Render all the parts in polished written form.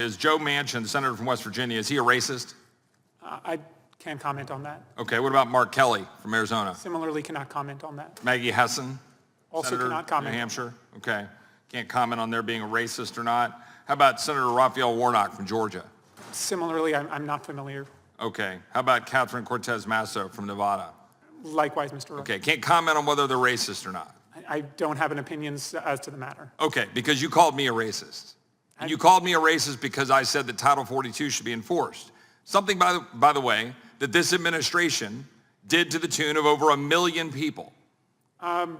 is Joe Manchin, the senator from West Virginia, is he a racist? I can't comment on that. Okay, what about Mark Kelly from Arizona? Similarly, cannot comment on that. Maggie Hessen, Also Senator cannot comment. New Hampshire? Okay, can't comment on their being a racist or not. How about Senator Raphael Warnock from Georgia? Similarly, I'm not familiar. Okay, how about Catherine Cortez Masto from Nevada? Likewise, Mr. Rowe. Okay, can't comment on whether they're racist or not. I don't have an opinion as to the matter. Okay, because you called me a racist. And you called me a racist because I said that Title 42 should be enforced. Something, by the way, that this administration did to the tune of over 1 million people.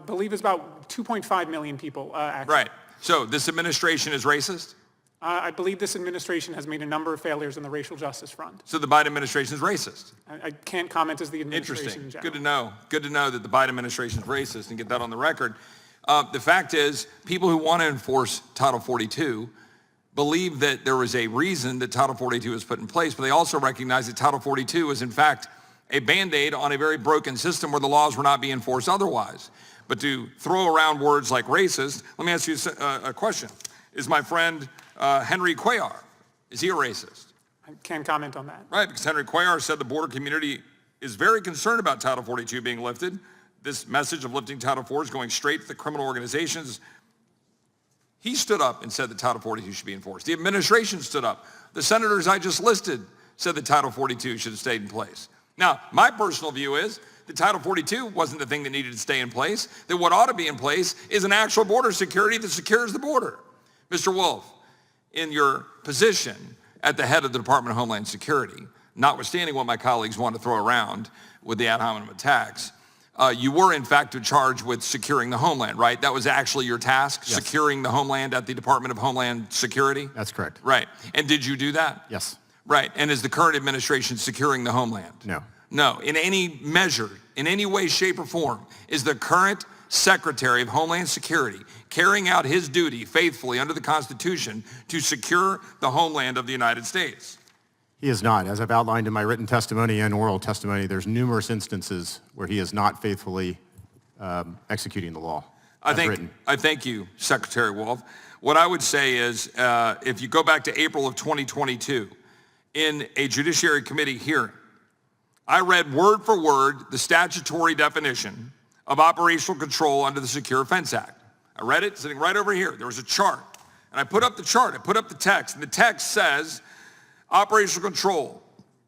Believe it's about 2.5 million people, actually. Right. So this administration is racist? I believe this administration has made a number of failures on the racial justice front. So the Biden administration is racist? I can't comment as the administration in Interesting. general. Good to know. Good to know that the Biden administration is racist and get that on the record. The fact is, people who want to enforce Title 42 believe that there was a reason that Title 42 was put in place, but they also recognize that Title 42 is in fact a Band-Aid on a very broken system where the laws were not being enforced otherwise. But to throw around words like racist, let me ask you a question. Is my friend Henry Cuellar, is he a racist? I can't comment on that. Right, because Henry Cuellar said the border community is very concerned about Title 42 being lifted. This message of lifting Title 4 is going straight to the criminal organizations. He stood up and said that Title 42 should be enforced. The administration stood up. The senators I just listed said that Title 42 should have stayed in place. Now, my personal view is that Title 42 wasn't the thing that needed to stay in place, that what ought to be in place is an actual border security that secures the border. Mr. Wolf, in your position at the head of the Department of Homeland Security, notwithstanding what my colleagues want to throw around with the ad hominem attacks, you were in fact charged with securing the homeland, right? That was actually your task, Yes. Securing the homeland at the Department of Homeland Security? That's correct. Right. And did you do that? Yes. Right. And is the current administration securing the homeland? No. No. In any measure, in any way, shape, or form, is the current Secretary of Homeland Security carrying out his duty faithfully under the Constitution to secure the homeland of the United States? He is not. As I've outlined in my written testimony and oral testimony, there's numerous instances where he is not faithfully executing the law. I thank you, Secretary Wolf. What I would say is, if you go back to April of 2022, in a Judiciary Committee hearing, I read word for word the statutory definition of operational control under the Secure Fence Act. I read it sitting right over here. There was a chart. And I put up the chart, I put up the text, and the text says, operational control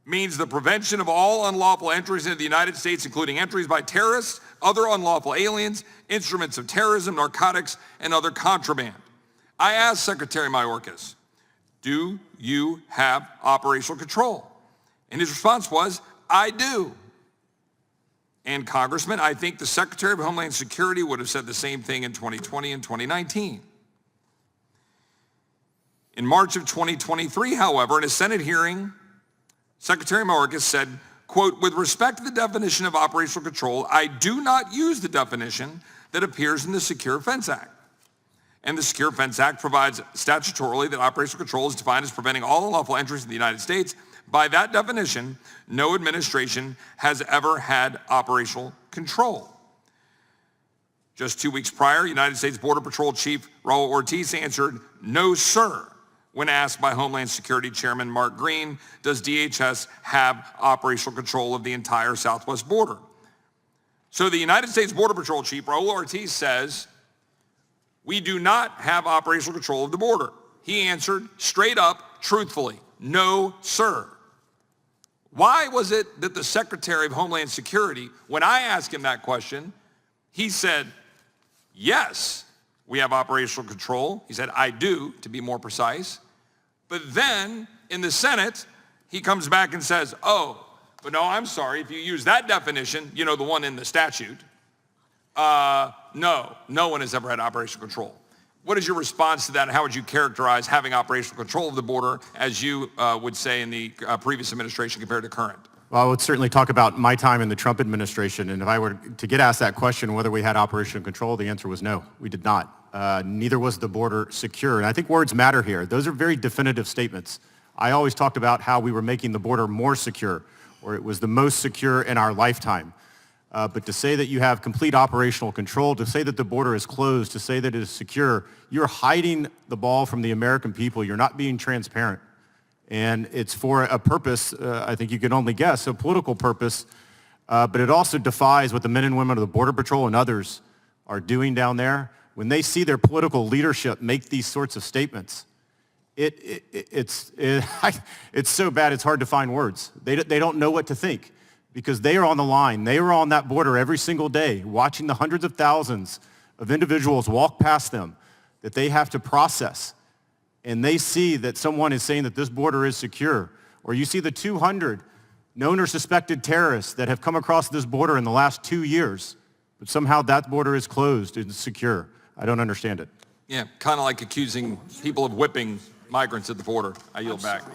means the prevention of all unlawful entries into the United States, including entries by terrorists, other unlawful aliens, instruments of terrorism, narcotics, and other contraband. I asked Secretary Mayorkas, do you have operational control? And his response was, I do. And Congressman, I think the Secretary of Homeland Security would have said the same thing in 2020 and 2019. In March of 2023, however, in a Senate hearing, Secretary Mayorkas said, quote, with respect to the definition of operational control, I do not use the definition that appears in the Secure Fence Act. And the Secure Fence Act provides statutorily that operational control is defined as preventing all unlawful entries in the United States. By that definition, no administration has ever had operational control. Just 2 weeks prior, United States Border Patrol Chief Raul Ortiz answered, no, sir, when asked by Homeland Security Chairman Mark Green, does DHS have operational control of the entire southwest border? So the United States Border Patrol Chief Raul Ortiz says, we do not have operational control of the border. He answered straight up, truthfully, no, sir. Why was it that the Secretary of Homeland Security, when I asked him that question, he said, yes, we have operational control. He said, I do, to be more precise. But then in the Senate, he comes back and says, oh, but no, I'm sorry, if you use that definition, you know, the one in the statute, no one has ever had operational control. What is your response to that, and how would you characterize having operational control of the border, as you would say in the previous administration compared to current? Well, I would certainly talk about my time in the Trump administration, and if I were to get asked that question, whether we had operational control, the answer was no, we did not. Neither was the border secure, and I think words matter here. Those are very definitive statements. I always talked about how we were making the border more secure, or it was the most secure in our lifetime. But to say that you have complete operational control, to say that the border is closed, to say that it is secure, you're hiding the ball from the American people. You're not being transparent. And it's for a purpose, I think you can only guess, a political purpose, but it also defies what the men and women of the Border Patrol and others are doing down there. When they see their political leadership make these sorts of statements, it's so bad it's hard to find words. They don't know what to think because they are on the line. They are on that border every single day watching the hundreds of thousands of individuals walk past them that they have to process. And they see that someone is saying that this border is secure. Or you see the 200 known or suspected terrorists that have come across this border in the last 2 years, but somehow that border is closed and secure. I don't understand it. Yeah, kind of like accusing people of whipping migrants at the border. I yield back.